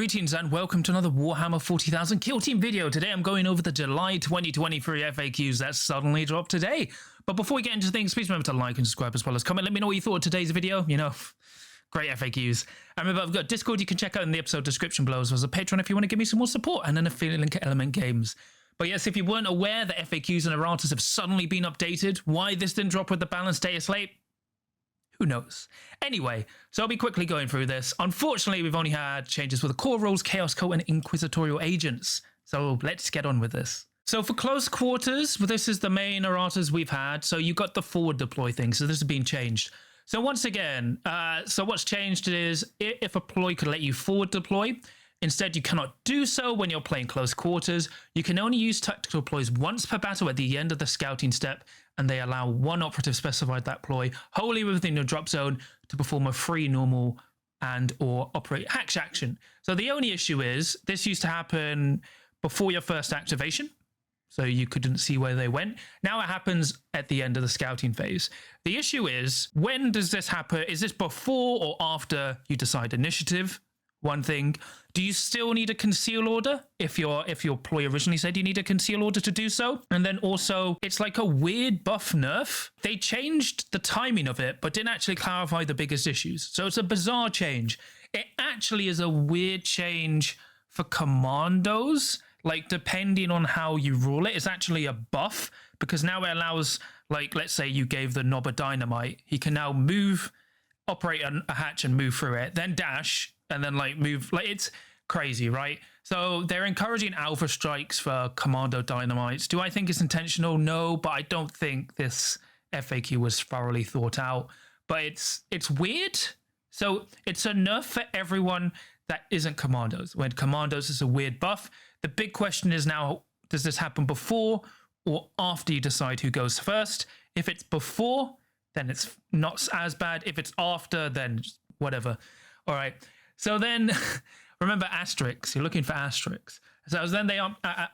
Greetings and welcome to another Warhammer 40,000 Kill Team video. Today I'm going over the July 2023 FAQs that suddenly dropped today. But before we get into things, please remember to like and subscribe as well as comment. Let me know what you thought of today's video. You know, great FAQs. And remember, I've got Discord you can check out in the episode description below, as well as a Patreon if you want to give me some more support, and an affiliate link at Element Games. But yes, if you weren't aware that FAQs and Erratas have suddenly been updated, why this didn't drop with the balanced data slate, who knows? Anyway, so I'll be quickly going through this. Unfortunately, we've only had changes for the core rules, Chaos Cult, and Inquisitorial agents. So let's get on with this. So for close quarters, this is the main erratas we've had. So you got the forward deploy thing. So this has been changed. So once again, so what's changed is if a ploy could let you forward deploy, instead you cannot do so when you're playing close quarters. You can only use tactical deploys once per battle at the end of the scouting step, and they allow one operative specified that ploy wholly within your drop zone to perform a free normal and or operate hatch action. So the only issue is this used to happen before your first activation, so you couldn't see where they went. Now it happens at the end of the scouting phase. The issue is, when does this happen? Is this before or after you decide initiative? One thing, do you still need a conceal order if your ploy originally said you need a conceal order to do so? And then also, it's like a weird buff nerf. They changed the timing of it, but didn't actually clarify the biggest issues. So it's a bizarre change. It actually is a weird change for commandos. Like, depending on how you rule it, it's actually a buff, because now it allows, like, let's say you gave the knob a dynamite. He can now move, operate a hatch and move through it, then dash, and then like move. Like, it's crazy, right? So they're encouraging alpha strikes for commando dynamites. Do I think it's intentional? No, but I don't think this FAQ was thoroughly thought out. But it's weird. So it's a nerf for everyone that isn't commandos. When commandos is a weird buff. The big question is now, does this happen before or after you decide who goes first? If it's before, then it's not as bad. If it's after, then whatever. All right. So then, remember asterisks. You're looking for asterisks. So then they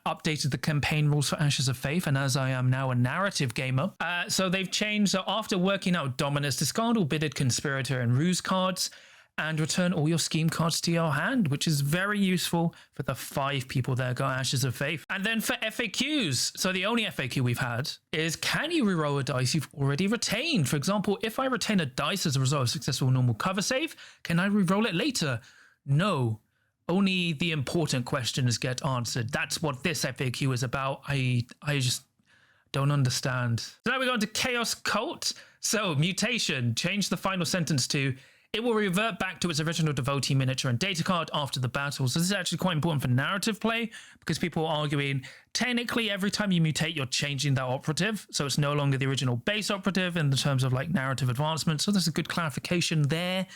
updated the campaign rules for Ashes of Faith, and as I am now a narrative gamer, so they've changed. So after working out Dominus, discard all bidded Conspirator and Ruse cards, and return all your scheme cards to your hand, which is very useful for the 5 people that got Ashes of Faith. And then for FAQs, so the only FAQ we've had is, can you reroll a dice you've already retained? For example, if I retain a dice as a result of successful normal cover save, can I reroll it later? No. Only the important questions get answered. That's what this FAQ is about. I just don't understand. So now we're going to Chaos Cult. So mutation, change the final sentence to, it will revert back to its original devotee miniature and data card after the battle. So this is actually quite important for narrative play, because people are arguing, technically every time you mutate, you're changing that operative. So it's no longer the original base operative in the terms of like narrative advancement. So there's a good clarification there.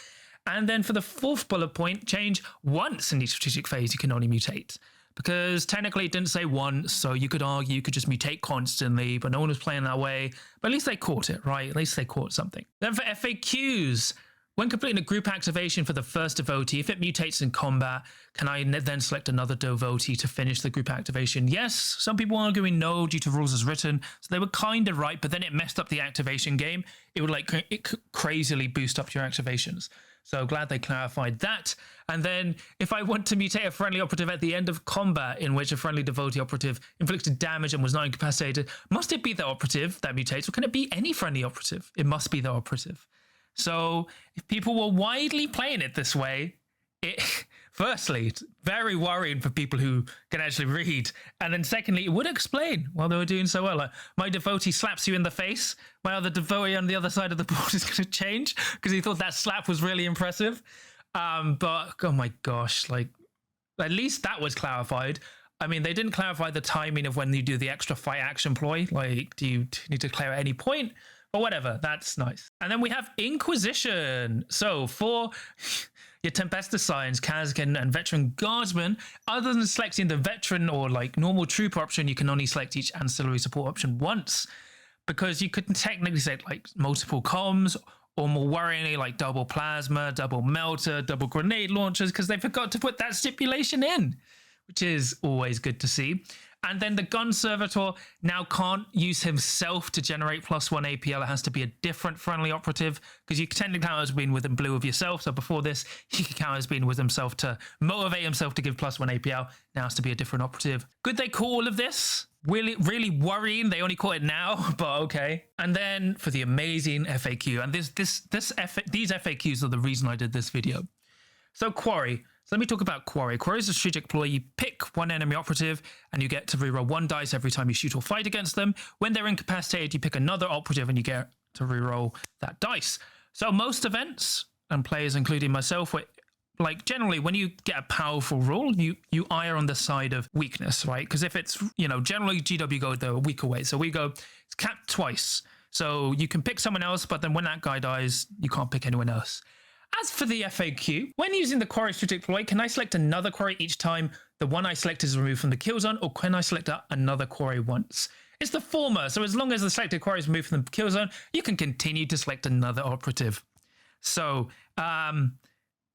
And then for the 4th bullet point, change once in each strategic phase, you can only mutate. Because technically it didn't say once, so you could argue you could just mutate constantly, but no one was playing that way. But at least they caught it, right? At least they caught something. Then for FAQs, when completing a group activation for the first devotee, if it mutates in combat, can I then select another devotee to finish the group activation? Yes, some people are arguing no due to rules as written. So they were kind of right, but then it messed up the activation game. It would crazily boost up your activations. So glad they clarified that. And then if I want to mutate a friendly operative at the end of combat in which a friendly devotee operative inflicted damage and was not incapacitated, must it be the operative that mutates, or can it be any friendly operative? It must be the operative. So if people were widely playing it this way, firstly, it's very worrying for people who can actually read. And then secondly, it would explain why they were doing so well. Like, my devotee slaps you in the face. My other devotee on the other side of the board is going to change because he thought that slap was really impressive. But oh my gosh, like, at least that was clarified. I mean, they didn't clarify the timing of when you do the extra fight action ploy. Like, do you need to declare at any point? But whatever, that's nice. And then we have Inquisition. So for your Tempesta Science, Kazgan, and Veteran Guardsman, other than selecting the Veteran or like normal Trooper option, you can only select each ancillary support option once, because you couldn't technically select like multiple comms, or more worryingly, like double plasma, double melter, double grenade launchers, because they forgot to put that stipulation in, which is always good to see. And then the gun servitor now can't use himself to generate +1 APL. It has to be a different friendly operative, because you can technically count as being within blue of yourself. So before this, he could count as being with himself to motivate himself to give +1 APL. Now it has to be a different operative. Could they call all of this? Really worrying. They only caught it now, but okay. And then for the amazing FAQ, and these FAQs are the reason I did this video. So Quarry. So let me talk about Quarry. Quarry is a strategic ploy. You pick one enemy operative and you get to reroll 1 dice every time you shoot or fight against them. When they're incapacitated, you pick another operative and you get to reroll that dice. So most events and players, including myself, like generally when you get a powerful rule, you ire on the side of weakness, right? Because if it's, generally GW go the weaker way. So we go, it's capped twice. So you can pick someone else, but then when that guy dies, you can't pick anyone else. As for the FAQ, when using the Quarry strategic ploy, can I select another Quarry each time the one I select is removed from the kill zone, or can I select another Quarry once? It's the former, so as long as the selected Quarry is removed from the kill zone, you can continue to select another operative. So,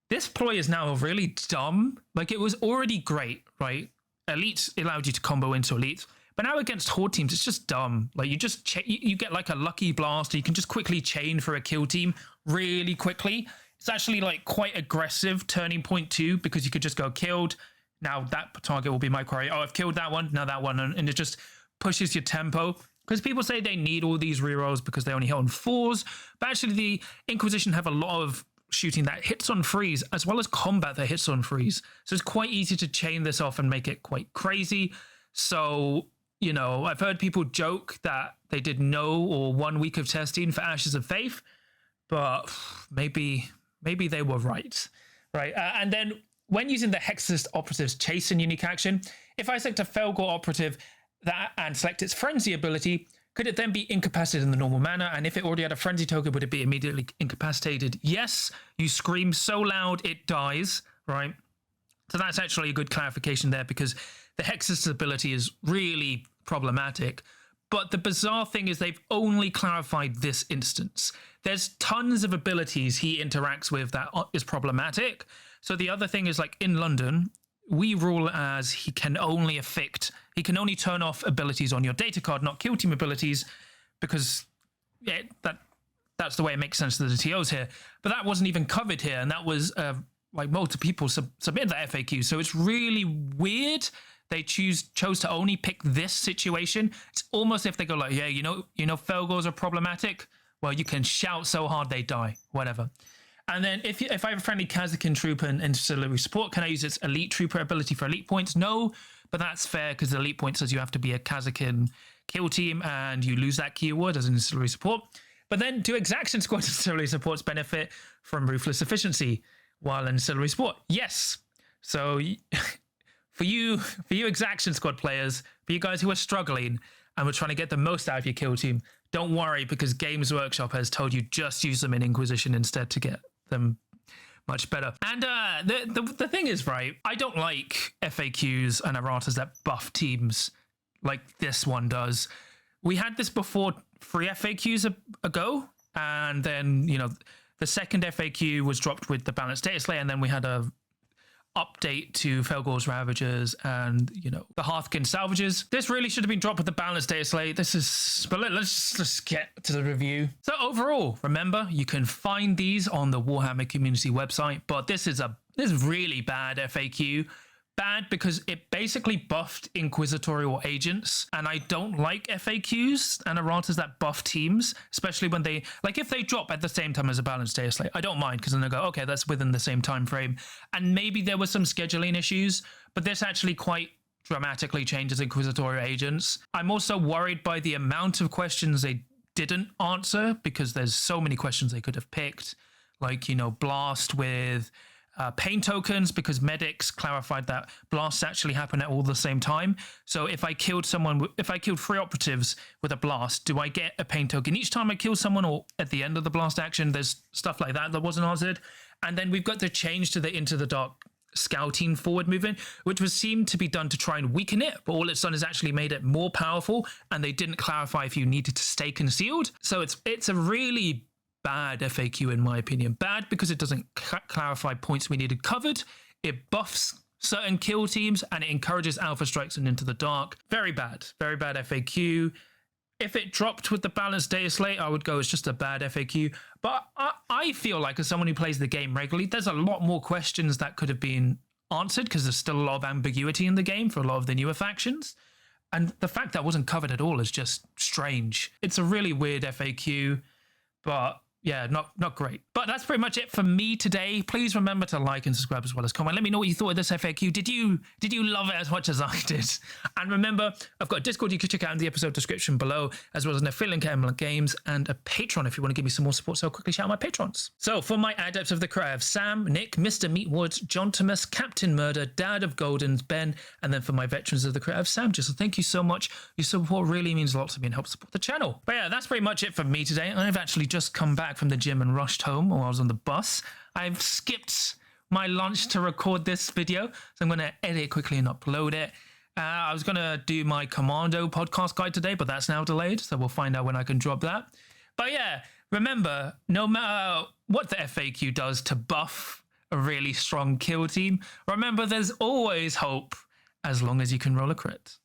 this ploy is now really dumb. Like, it was already great, right? Elites allowed you to combo into elites, but now against horde teams, it's just dumb. Like, you get like a lucky blast, or you can just quickly chain for a kill team really quickly. It's actually like quite aggressive turning point too, because you could just go killed. Now that target will be my Quarry. Oh, I've killed that one. Now that one. And it just pushes your tempo. Because people say they need all these rerolls because they only hit on 4s. But actually the Inquisition have a lot of shooting that hits on freeze, as well as combat that hits on freeze. So it's quite easy to chain this off and make it quite crazy. So, I've heard people joke that they did no or 1 week of testing for Ashes of Faith. But maybe they were right? And then when using the Hexist operative's chase and unique action, if I select a Felgor operative and select its frenzy ability, could it then be incapacitated in the normal manner? And if it already had a frenzy token, would it be immediately incapacitated? Yes, you scream so loud it dies, right? So that's actually a good clarification there, because the Hexist ability is really problematic. But the bizarre thing is they've only clarified this instance. There's tons of abilities he interacts with that is problematic. So the other thing is, like in London, we rule as he can only turn off abilities on your data card, not kill team abilities, because that's the way it makes sense to the TOs here. But that wasn't even covered here, and that was like multiple people submitted that FAQ. So it's really weird. They chose to only pick this situation. It's almost if they go like, yeah, Felgors are problematic. Well, you can shout so hard they die, whatever. And then if I have a friendly Kazakin trooper and ancillary support, can I use its elite trooper ability for elite points? No, but that's fair, because the elite point says you have to be a Kazakin kill team and you lose that keyword as an ancillary support. But then do exaction squad ancillary supports benefit from ruthless efficiency while ancillary support? Yes. So for you exaction squad players, for you guys who are struggling and we're trying to get the most out of your kill team, don't worry, because Games Workshop has told you just use them in Inquisition instead to get them much better. And the thing is, right, I don't like FAQs and erratas that buff teams like this one does. We had this before 3 FAQs ago, and then, the second FAQ was dropped with the balanced data slate, and then we had a update to Felgor's Ravagers and, the Hearthkin Salvages. This really should have been dropped with the balanced data slate. But let's just get to the review. So overall, remember, you can find these on the Warhammer community website, but this is really bad FAQ. Bad because it basically buffed Inquisitorial agents, and I don't like FAQs and erratas that buff teams, especially when if they drop at the same time as a balanced data slate. I don't mind, because then I go, okay, that's within the same time frame. And maybe there were some scheduling issues, but this actually quite dramatically changes Inquisitorial agents. I'm also worried by the amount of questions they didn't answer, because there's so many questions they could have picked, like, blast with pain tokens, because medics clarified that blasts actually happen at all the same time. So if I killed 3 operatives with a blast, do I get a pain token each time I kill someone, or at the end of the blast action? There's stuff like that wasn't answered. And then we've got the change to the Into the Dark scouting forward movement, which was seemed to be done to try and weaken it, but all it's done is actually made it more powerful, and they didn't clarify if you needed to stay concealed. So it's a really bad FAQ in my opinion. Bad because it doesn't clarify points we needed covered. It buffs certain kill teams, and it encourages alpha strikes and into the dark. Very bad FAQ. If it dropped with the balanced data slate, I would go it's just a bad FAQ. But I feel like as someone who plays the game regularly, there's a lot more questions that could have been answered because there's still a lot of ambiguity in the game for a lot of the newer factions. And the fact that wasn't covered at all is just strange. It's a really weird FAQ, but yeah, not great. But that's pretty much it for me today. Please remember to like and subscribe as well as comment. Let me know what you thought of this FAQ. Did you love it as much as I did? And remember, I've got a Discord you can check out in the episode description below, as well as an affiliate link at Emerald Games and a Patreon if you want to give me some more support. So I'll quickly shout out my patrons. So for my adepts of the crew, I have Sam, Nick, Mr. Meatwoods, John Thomas, Captain Murder, Dad of Goldens, Ben, and then for my veterans of the crew, I have Sam. Just so thank you so much. Your support really means a lot to me and helps support the channel. But yeah, that's pretty much it for me today. I've actually just come back from the gym and rushed home while I was on the bus. I've skipped my lunch to record this video, so I'm going to edit it quickly and upload it. I was going to do my Commando podcast guide today, but that's now delayed, so we'll find out when I can drop that. But yeah, remember, no matter what the FAQ does to buff a really strong kill team, remember there's always hope as long as you can roll a crit.